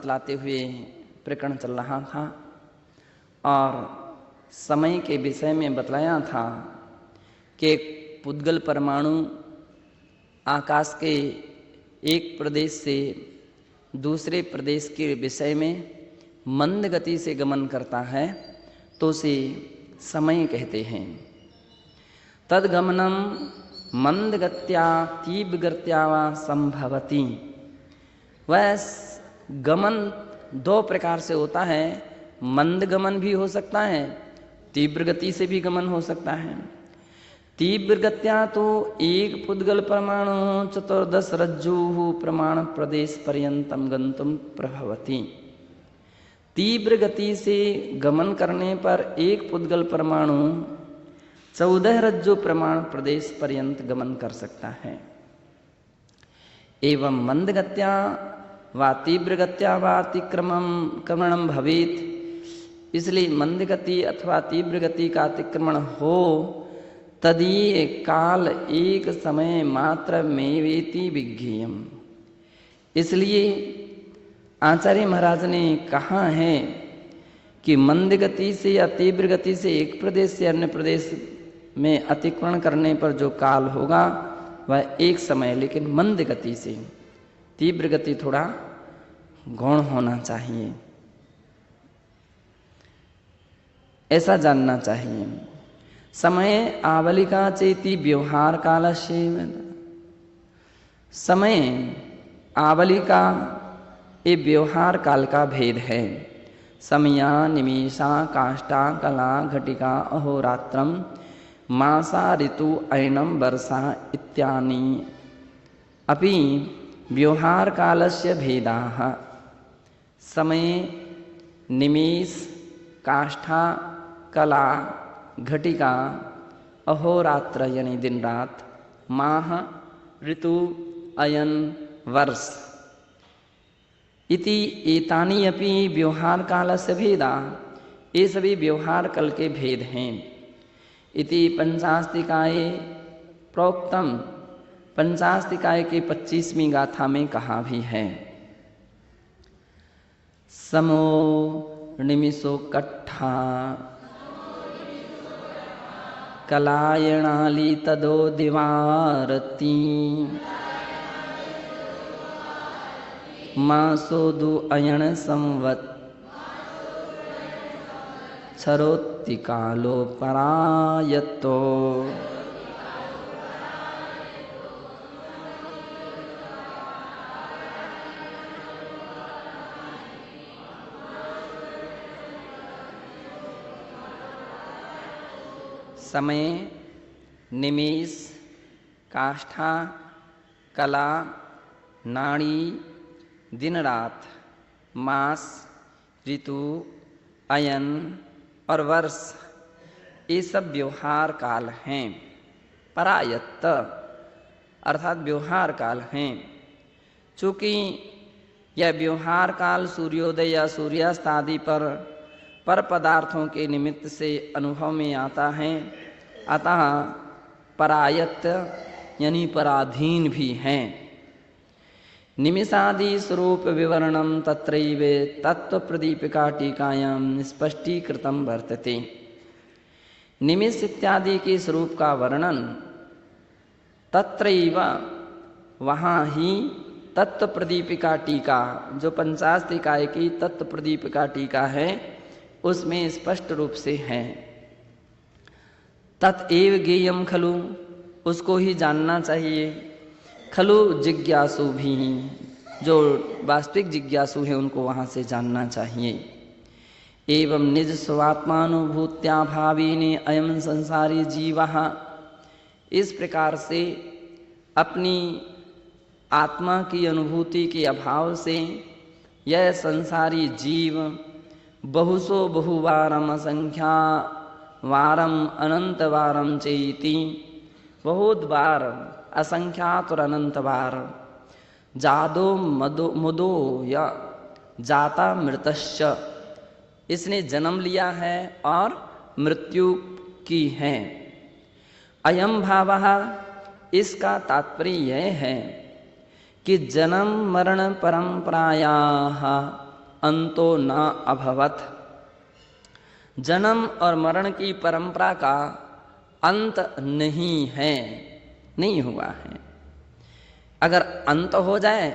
बतलाते हुए प्रकरण चल रहा था और समय के विषय में बतलाया था कि पुद्गल परमाणु आकाश के एक प्रदेश से दूसरे प्रदेश के विषय में मंद गति से गमन करता है तो उसे समय कहते हैं। तद्गमनम मंद गत्या तीव्र गत्या वा संभवति। वह गमन दो प्रकार से होता है, मंद गमन भी हो सकता है, तीव्र गति से भी गमन हो सकता है। तीव्र गत्या तो एक पुद्गल परमाणु चतुर्दश रज्जु प्रमाण प्रदेश पर्यंतम गंतुम प्रभवति। तीव्र गति से गमन करने पर एक पुद्गल परमाणु 14 रज्जु प्रमाण प्रदेश पर्यंत गमन कर सकता है। एवं मंद गत्या वा तीव्र गत्या वा अतिक्रमणम भवेत। इसलिए मंद गति अथवा तीव्र गति का अतिक्रमण हो तदीय काल एक समय मात्र में वेति विज्ञेयम। इसलिए आचार्य महाराज ने कहा है कि मंद गति से या तीव्र गति से एक प्रदेश से अन्य प्रदेश में अतिक्रमण करने पर जो काल होगा वह एक समय, लेकिन मंद गति से। तीव्र गति थोड़ा गौण होना चाहिए, ऐसा जानना चाहिए। समय आवलिका चेति व्यवहार काल से। समय आवलिका ये व्यवहार काल का भेद है। समया निमेषा काष्ठा कला घटिका अहोरात्रम मासा ऋतु ऐनम वर्षा इत्यादि अपि व्यवहार कालस्य भेदाः। समय निमेष काष्ठा कला घटिका अहोरात्र यानी दिन रात, माह ऋतु अयन वर्ष इति एतानि अपि व्यवहार कालस्य भेदा। ये सभी व्यवहार काल के भेद हैं। इति पंचास्तिकाये प्रोक्तम। पंचास्तिकाय के 25वीं गाथा में कहा भी है। समो निमिषो कट्ठा कलायणाली तदो दिवारती मासोदु अयण संवत क्षरोत्ति कालो परायतो। समय निमेष काष्ठा कला नाड़ी दिन रात मास ऋतु अयन और वर्ष ये सब व्यवहार काल हैं। परायत्त अर्थात व्यवहार काल हैं। चूँकि यह व्यवहार काल सूर्योदय या सूर्यास्त आदि पर पदार्थों के निमित्त से अनुभव में आता है, अतः परायत्त यानी पराधीन भी हैं। निमिषादि स्वरूप विवरणम तत्रैव तत्व प्रदीपिका टीकायां स्पष्टीकृतम वर्तते। निमिष इत्यादि के स्वरूप का वर्णन तत्रैव वहाँ ही तत्व प्रदीपिका टीका, जो पंचास्तिकाय की तत्व प्रदीपिका टीका है, उसमें स्पष्ट रूप से है। तत्एव ज्ञेयम खलु, उसको ही जानना चाहिए। खलु जिज्ञासु भी, जो वास्तविक जिज्ञासु हैं उनको वहाँ से जानना चाहिए। एवं निज स्वात्मानुभूत्या भावीने अयम संसारी जीवः। इस प्रकार से अपनी आत्मा की अनुभूति के अभाव से यह संसारी जीव बहुसो बहुवारम असंख्या वारम अनंत वारम चेति, बहुत बार असंख्यात और अनंत बार जादो मुदो या जाता मृतश्च, इसने जन्म लिया है और मृत्यु की है। अयम भावः, इसका तात्पर्य यह है कि जन्म मरण परंपरायाः अंतो न अभवत। जन्म और मरण की परंपरा का अंत नहीं है, नहीं हुआ है। अगर अंत हो जाए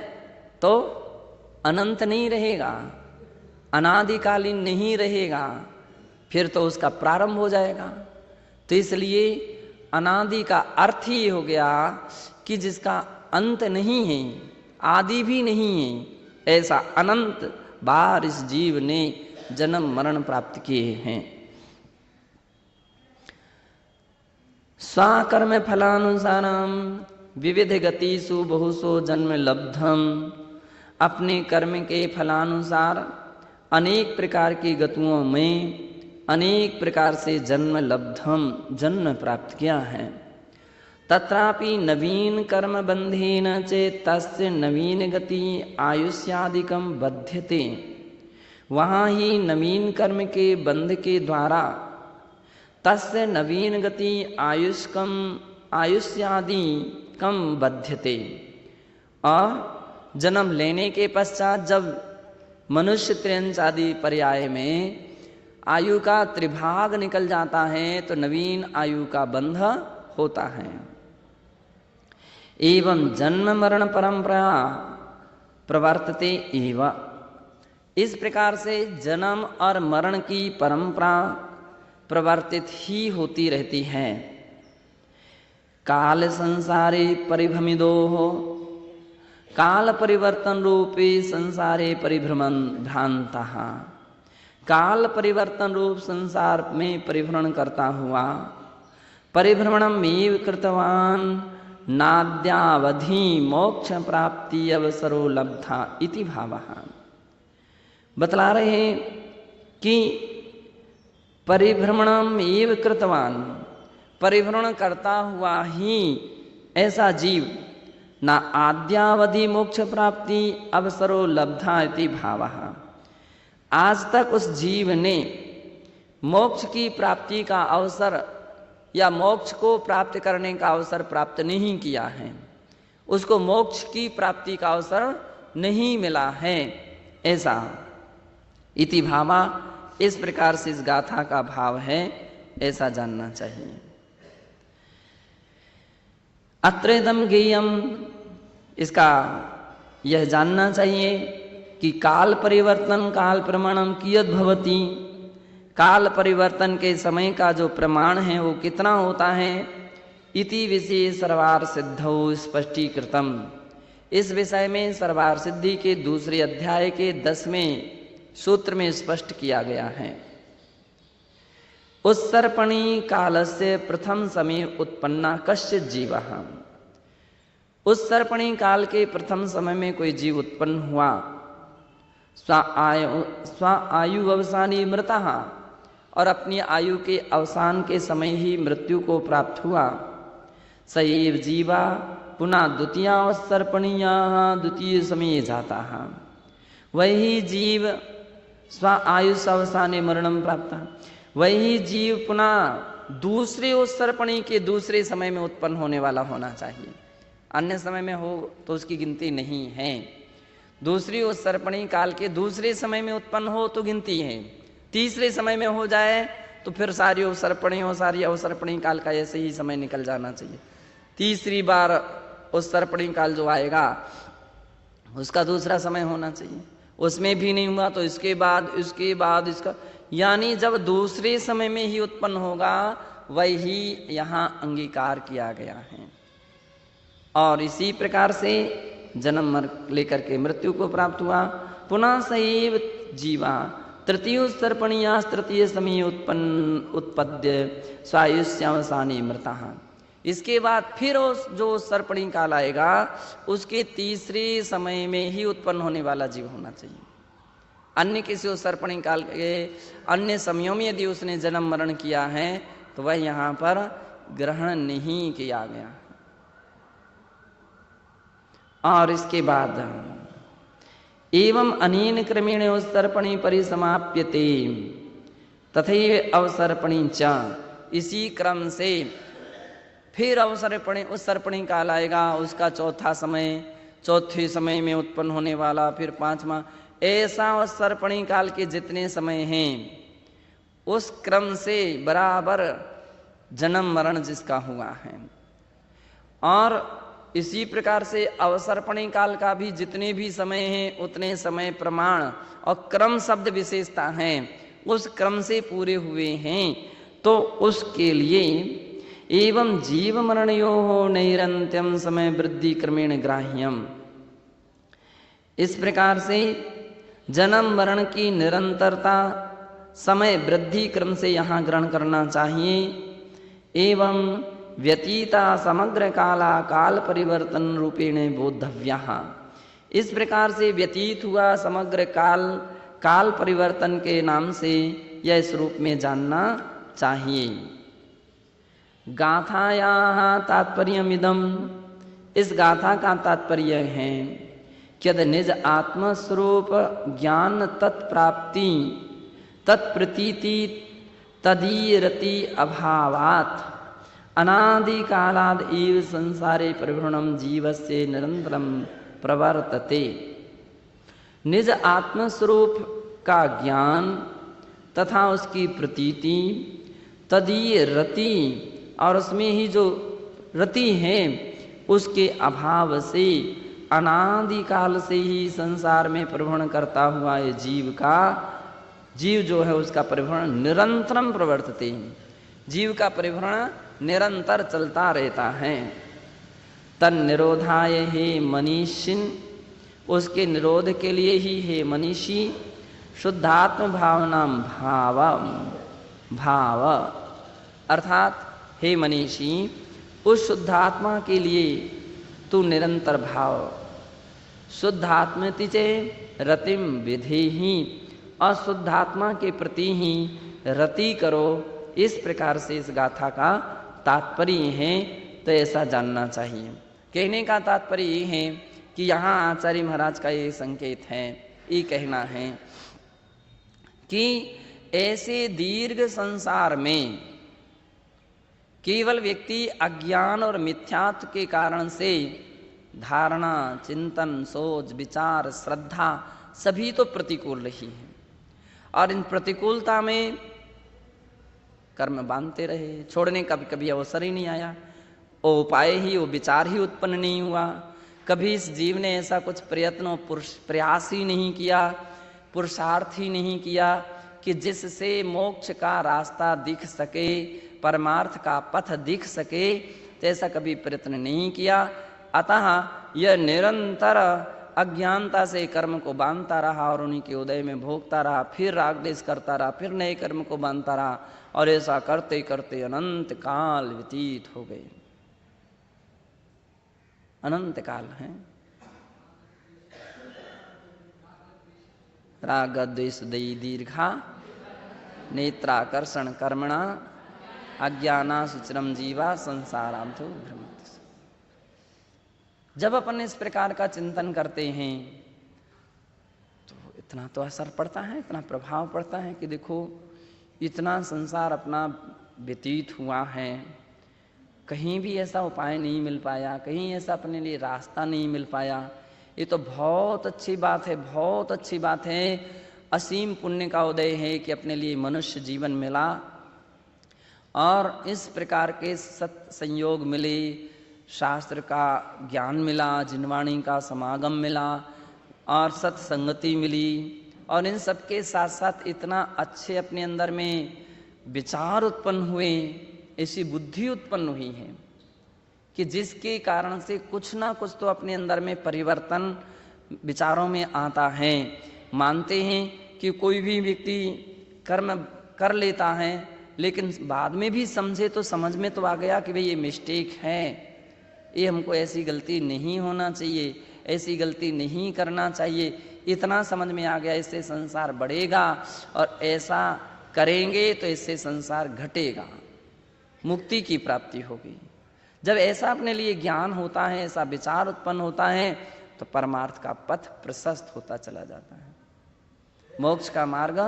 तो अनंत नहीं रहेगा, अनादिकालीन नहीं रहेगा, फिर तो उसका प्रारंभ हो जाएगा। तो इसलिए अनादि का अर्थ ही हो गया कि जिसका अंत नहीं है, आदि भी नहीं है, ऐसा अनंत बार इस जीव ने जन्म मरण प्राप्त किए हैं। स्वाकर्म फलानुसारम विविध गतिषु बहुसो जन्म लब्धम। अपने कर्म के फलानुसार अनेक प्रकार की गतियों में अनेक प्रकार से जन्म लब्धम, जन्म प्राप्त किया है। तत्रापि नवीन कर्म बंधेन चेत् तस्य नवीन गति आयुष्यादिकम बध्यते। वहाँ ही नवीन कर्म के बंध के द्वारा तस्य नवीन गति आयुष्यादि कम बध्यते। और जन्म लेने के पश्चात जब मनुष्य त्रिंश आदि पर्याय में आयु का त्रिभाग निकल जाता है तो नवीन आयु का बंध होता है। एवं जन्म मरण परंपरा प्रवर्तते एव। इस प्रकार से जन्म और मरण की परंपरा प्रवर्तित ही होती रहती है। काल संसारे परिभ्रमिदो हो, काल परिवर्तन रूपे संसारे परिभ्रमण भ्रांतः। काल परिवर्तन रूप संसार में परिभ्रमण करता हुआ परिभ्रमणमेव कृतवान नाद्यावधि मोक्ष प्राप्ति अवसरो लब्धा इति भावः। बतला रहे हैं कि परिभ्रमणमेव कृतवान, परिभ्रमण करता हुआ ही ऐसा जीव ना आद्यावधि मोक्ष प्राप्ति अवसरो लब्धा इति भावः। आज तक उस जीव ने मोक्ष की प्राप्ति का अवसर या मोक्ष को प्राप्त करने का अवसर प्राप्त नहीं किया है, उसको मोक्ष की प्राप्ति का अवसर नहीं मिला है, ऐसा इति भावा। इस प्रकार से इस गाथा का भाव है, ऐसा जानना चाहिए। अत्रेदम गेयम, इसका यह जानना चाहिए कि काल परिवर्तन काल प्रमाणम कियद भवति। काल परिवर्तन के समय का जो प्रमाण है वो कितना होता है। इति विषय सर्वार सिद्धौ स्पष्टीकृतम। इस विषय में सर्वार सिद्धि के दूसरे अध्याय के 10वें सूत्र में स्पष्ट किया गया है। उत्सर्पणी कालस्य प्रथम समय उत्पन्ना कश्चित् जीवः। उत्सर्पणी काल के प्रथम समय में कोई जीव उत्पन्न हुआ। स्व आयु अवसानी मृतः, और अपनी आयु के अवसान के समय ही मृत्यु को प्राप्त हुआ। सएव जीवा पुनः द्वितीयावसर्पणीया द्वितीय समय जाता। वही जीव स्व आयुष अवसाने मरणम प्राप्त, वही जीव पुनः दूसरे उत्सर्पणी के दूसरे समय में उत्पन्न होने वाला होना चाहिए। अन्य समय में हो तो उसकी गिनती नहीं है। दूसरी उत्सर्पणी काल के दूसरे समय में उत्पन्न हो तो गिनती है। तीसरे समय में हो जाए तो फिर सारी अवसर्पणी काल का ऐसे ही समय निकल जाना चाहिए। तीसरी बार उत्सर्पणी काल जो आएगा उसका दूसरा समय होना चाहिए। उसमें भी नहीं हुआ तो इसके बाद इसका, यानी जब दूसरे समय में ही उत्पन्न होगा वही यहाँ अंगीकार किया गया है। और इसी प्रकार से जन्म लेकर के मृत्यु को प्राप्त हुआ। पुनः सैव जीवा तृतीय उत्सर्पणीया तृतीय समय उत्पद्य स्वायुष्यावसानी मृतः। इसके बाद फिर जो उत्सर्पणी काल आएगा उसके तीसरे समय में ही उत्पन्न होने वाला जीव होना चाहिए। अन्य किसी उत्सर्पणी काल के अन्य समयों में यदि उसने जन्म मरण किया है तो वह यहाँ पर ग्रहण नहीं किया गया। और इसके बाद एवं अनेन क्रमेण उत्सर्पणी परिसमाप्यते तथैव अवसर्पणी च। इसी क्रम से फिर उत्सर्पणी काल आएगा, उसका चौथे समय में उत्पन्न होने वाला, फिर 5वां, ऐसा अवसर्पणी काल के जितने समय हैं उस क्रम से बराबर जन्म मरण जिसका हुआ है, और इसी प्रकार से अवसर्पणी काल का भी जितने भी समय हैं उतने समय प्रमाण और क्रम शब्द विशेषता हैं उस क्रम से पूरे हुए हैं, तो उसके लिए एवं जीव मरणयोः नैरन्त्यम समय वृद्धि क्रमेण ग्राह्यम। इस प्रकार से जन्म मरण की निरंतरता समय वृद्धि क्रम से यहाँ ग्रहण करना चाहिए। एवं व्यतीता समग्र काला काल परिवर्तन रूपेण बोद्धव्या। इस प्रकार से व्यतीत हुआ समग्र काल काल परिवर्तन के नाम से यह इस रूप में जानना चाहिए। गाथायाः तात्पर्यमिदम्। इस गाथा का तात्पर्य है यद निज आत्मस्वरूप ज्ञान तत्प्राप्ति तत्प्रतीति तदीयरति अभावात् अनादि कालाद एव संसारे परिभ्रमणं जीवस्य निरंतरम प्रवर्तते। निज आत्मस्वरूप का ज्ञान तथा उसकी प्रतीति तदीय रति और उसमें ही जो रति है उसके अभाव से अनादि काल से ही संसार में परिभ्रमण करता हुआ ये जीव जो है उसका परिभ्रमण निरंतरम प्रवर्तते। जीव का परिभ्रमण निरंतर चलता रहता है। तन निरोधाय हे मनीषिन। उसके निरोध के लिए ही हे मनीषी शुद्धात्म भावनाम भाव अर्थात हे मनीषी उस शुद्धात्मा के लिए तू निरंतर भाव शुद्धात्मति चे रतिम विधेहि अशुद्धात्मा के प्रति ही रति करो। इस प्रकार से इस गाथा का तात्पर्य है, तो ऐसा जानना चाहिए। कहने का तात्पर्य ये है कि यहाँ आचार्य महाराज का ये संकेत है, ये कहना है कि ऐसे दीर्घ संसार में केवल व्यक्ति अज्ञान और मिथ्यात्व के कारण से धारणा चिंतन सोच विचार श्रद्धा सभी तो प्रतिकूल रही है, और इन प्रतिकूलता में कर्म बांधते रहे, छोड़ने का कभी अवसर ही नहीं आया, वो उपाय ही वो विचार ही उत्पन्न नहीं हुआ। कभी इस जीव ने ऐसा कुछ प्रयत्न और प्रयास ही नहीं किया, पुरुषार्थ ही नहीं किया कि जिससे मोक्ष का रास्ता दिख सके, परमार्थ का पथ दिख सके, तो ऐसा कभी प्रयत्न नहीं किया। अतः यह निरंतर अज्ञानता से कर्म को बांधता रहा और उन्हीं के उदय में भोगता रहा, फिर राग द्वेष करता रहा, फिर नए कर्म को बांधता रहा, और ऐसा करते करते अनंत काल व्यतीत हो गए। अनंत काल है। राग द्वेष दयी दीर्घा नेत्राकर्षण कर्मणा अज्ञाना सुचिरम जीवा संसाराम तो भ्रमति। जब अपन इस प्रकार का चिंतन करते हैं तो इतना तो असर पड़ता है, इतना प्रभाव पड़ता है कि देखो इतना संसार अपना व्यतीत हुआ है, कहीं भी ऐसा उपाय नहीं मिल पाया, कहीं ऐसा अपने लिए रास्ता नहीं मिल पाया। ये तो बहुत अच्छी बात है, बहुत अच्छी बात है। असीम पुण्य का उदय है कि अपने लिए मनुष्य जीवन मिला और इस प्रकार के सत संयोग मिले, शास्त्र का ज्ञान मिला, जिनवाणी का समागम मिला और सत्संगति मिली, और इन सब के साथ साथ इतना अच्छे अपने अंदर में विचार उत्पन्न हुए, ऐसी बुद्धि उत्पन्न हुई है कि जिसके कारण से कुछ ना कुछ तो अपने अंदर में परिवर्तन विचारों में आता है। मानते हैं कि कोई भी व्यक्ति कर्म कर लेता है, लेकिन बाद में भी समझे तो समझ में तो आ गया कि भाई ये मिस्टेक है, ये हमको ऐसी गलती नहीं होना चाहिए, ऐसी गलती नहीं करना चाहिए, इतना समझ में आ गया, इससे संसार बढ़ेगा और ऐसा करेंगे तो इससे संसार घटेगा, मुक्ति की प्राप्ति होगी। जब ऐसा अपने लिए ज्ञान होता है, ऐसा विचार उत्पन्न होता है, तो परमार्थ का पथ प्रशस्त होता चला जाता है, मोक्ष का मार्ग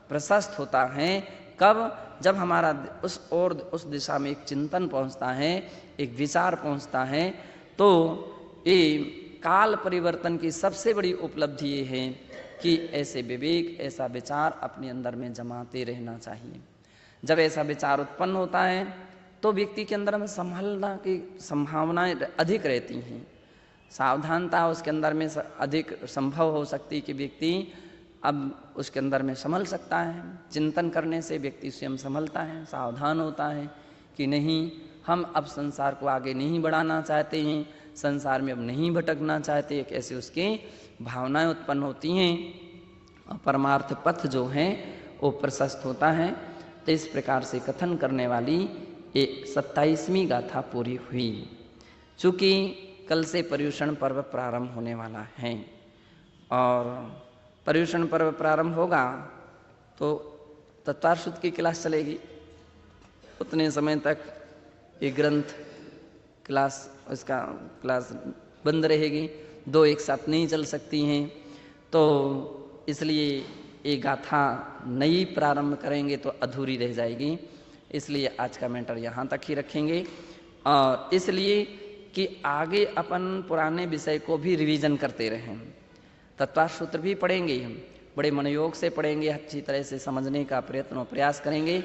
प्रशस्त होता है। कब? जब हमारा उस दिशा में एक चिंतन पहुंचता है, एक विचार पहुंचता है। तो ये काल परिवर्तन की सबसे बड़ी उपलब्धि ये है कि ऐसे विवेक, ऐसा विचार अपने अंदर में जमाते रहना चाहिए। जब ऐसा विचार उत्पन्न होता है तो व्यक्ति के अंदर में संभलना की संभावनाएं अधिक रहती हैं, सावधानता उसके अंदर में अधिक संभव हो सकती कि व्यक्ति अब उसके अंदर में संभल सकता है। चिंतन करने से व्यक्ति स्वयं संभलता है, सावधान होता है कि नहीं, हम अब संसार को आगे नहीं बढ़ाना चाहते हैं, संसार में अब नहीं भटकना चाहते, कैसे उसकी भावनाएं उत्पन्न होती हैं और परमार्थ पथ जो है वो प्रशस्त होता है। तो इस प्रकार से कथन करने वाली ये 27वीं गाथा पूरी हुई। चूँकि कल से पर्युषण पर्व प्रारंभ होने वाला है और पर्युषण पर्व प्रारंभ होगा तो तत्वार शुद्ध की क्लास चलेगी, उतने समय तक ये ग्रंथ क्लास, उसका क्लास बंद रहेगी, 2 एक साथ नहीं चल सकती हैं। तो इसलिए ये गाथा नई प्रारंभ करेंगे तो अधूरी रह जाएगी, इसलिए आज का मैटर यहाँ तक ही रखेंगे। और इसलिए कि आगे अपन पुराने विषय को भी रिवीजन करते रहें, तत्वार्थ सूत्र भी पढ़ेंगे, हम बड़े मनोयोग से पढ़ेंगे, अच्छी तरह से समझने का प्रयत्न और प्रयास करेंगे,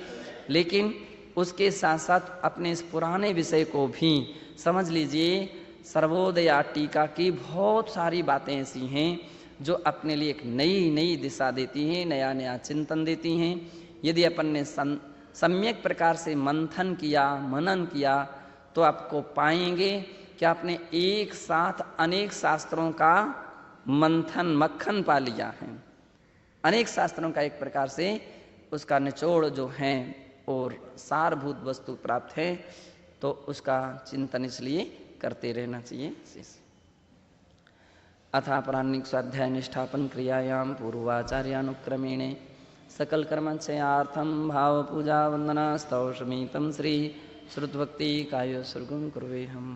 लेकिन उसके साथ साथ अपने इस पुराने विषय को भी समझ लीजिए। सर्वोदया टीका की बहुत सारी बातें ऐसी हैं जो अपने लिए एक नई नई दिशा देती हैं, नया नया चिंतन देती हैं। यदि अपन ने सम्यक प्रकार से मंथन किया, मनन किया, तो आपको पाएंगे कि आपने एक साथ अनेक शास्त्रों का मंथन मक्खन पा लिया है, अनेक शास्त्रों का एक प्रकार से उसका निचोड़ जो है और सारभूत वस्तु प्राप्त है, तो उसका चिंतन इसलिए करते रहना चाहिए। अथापराह्निक स्वाध्याय निष्ठापन क्रियायाम पूर्वाचार्यानुक्रमेणे सकल कर्मचयार्थम भाव पूजा वंदना स्तव समीतम श्री श्रुतभक्ति कायो सर्गुं कुर्वे हम।